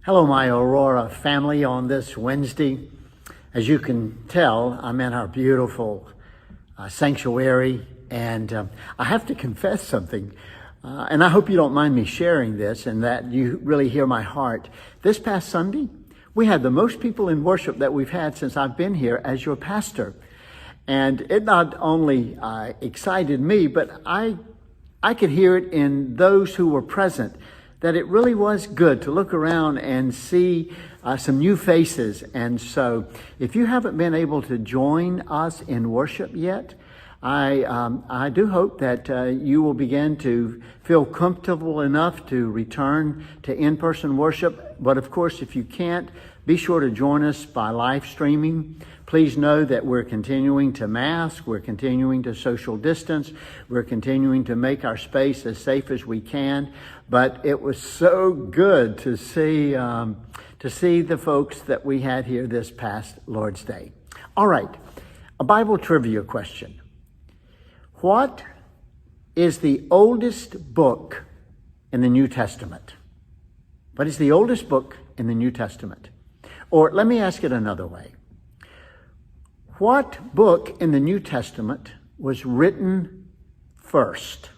Hello, my Aurora family on this Wednesday. As you can tell, I'm in our beautiful sanctuary, and I have to confess something, and I hope you don't mind me sharing this and that you really hear my heart. This past Sunday, we had the most people in worship that we've had since I've been here as your pastor. And it not only excited me, but I could hear it in those who were present, that it really was good to look around and see some new faces. And so if you haven't been able to join us in worship yet, I do hope that you will begin to feel comfortable enough to return to in-person worship. But of course, if you can't, be sure to join us by live streaming. Please know that we're continuing to mask, we're continuing to social distance, we're continuing to make our space as safe as we can. But it was so good to see the folks that we had here this past Lord's Day. All right, a Bible trivia question. What is the oldest book in the New Testament? What is the oldest book in the New Testament? Or let me ask it another way. What book in the New Testament was written first?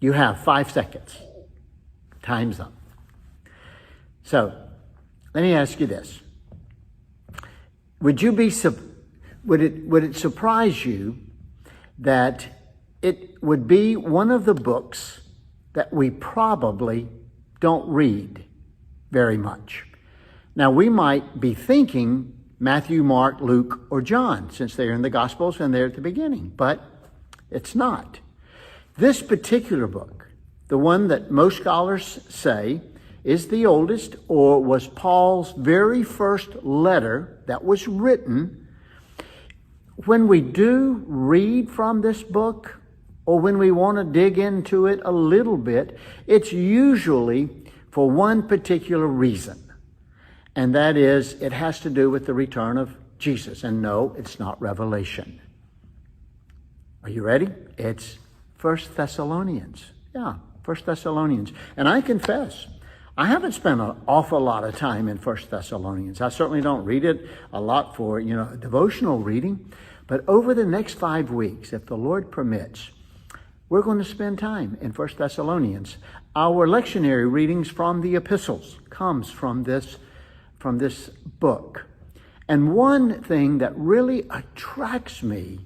You have 5 seconds. Time's up. So, let me ask you this. Would it surprise you that it would be one of the books that we probably don't read very much? Now, we might be thinking Matthew, Mark, Luke, or John, since they're in the Gospels and they're at the beginning, but it's not. This particular book, the one that most scholars say is the oldest, or was Paul's very first letter that was written. When we do read from this book, or when we want to dig into it a little bit, it's usually for one particular reason. And that is, it has to do with the return of Jesus. And no, it's not Revelation. Are you ready? It's 1 Thessalonians. Yeah, 1 Thessalonians. And I confess, I haven't spent an awful lot of time in 1 Thessalonians. I certainly don't read it a lot for, devotional reading. But over the next 5 weeks, if the Lord permits, we're going to spend time in 1 Thessalonians. Our lectionary readings from the epistles comes from this book. And one thing that really attracts me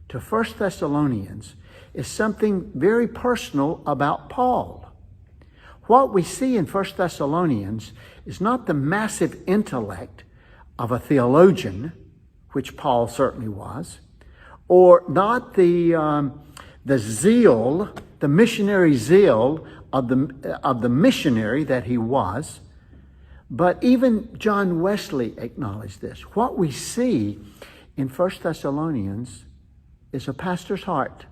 to 1 Thessalonians is something very personal about Paul. What we see in 1 Thessalonians is not the massive intellect of a theologian, which Paul certainly was, or not the zeal, the missionary zeal of the missionary that he was. But even John Wesley acknowledged this. What we see in 1 Thessalonians is a pastor's heart.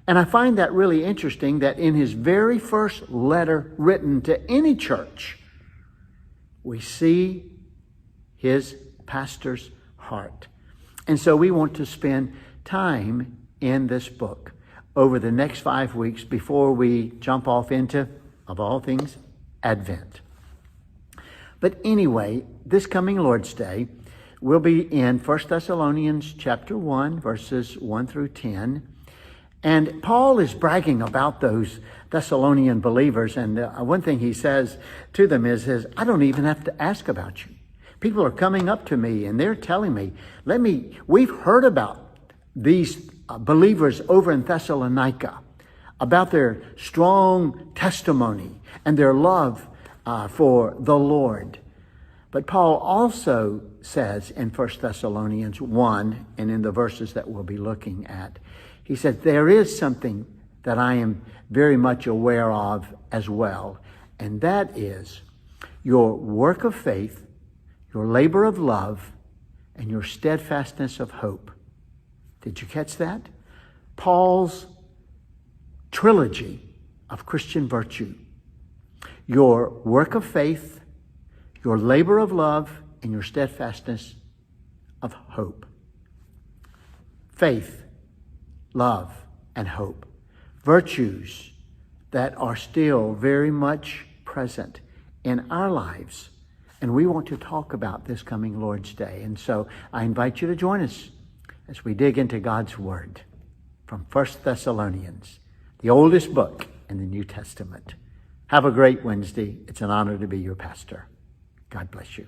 And I find that really interesting that in his very first letter written to any church, we see his pastor's heart. And so we want to spend time in this book over the next 5 weeks before we jump off into, of all things, Advent. But anyway, this coming Lord's Day, we'll be in 1 Thessalonians chapter 1, verses 1 through 10. And Paul is bragging about those Thessalonian believers. And one thing he says to them is, I don't even have to ask about you. People are coming up to me and they're telling me, we've heard about these believers over in Thessalonica, about their strong testimony and their love for the Lord. But Paul also says in 1 Thessalonians 1, and in the verses that we'll be looking at, he said, there is something that I am very much aware of as well, and that is your work of faith, your labor of love, and your steadfastness of hope. Did you catch that? Paul's trilogy of Christian virtue. Your work of faith, your labor of love, and your steadfastness of hope. Faith, love, and hope. Virtues that are still very much present in our lives. And we want to talk about this coming Lord's Day. And so I invite you to join us as we dig into God's Word from 1 Thessalonians, the oldest book in the New Testament. Have a great Wednesday. It's an honor to be your pastor. God bless you.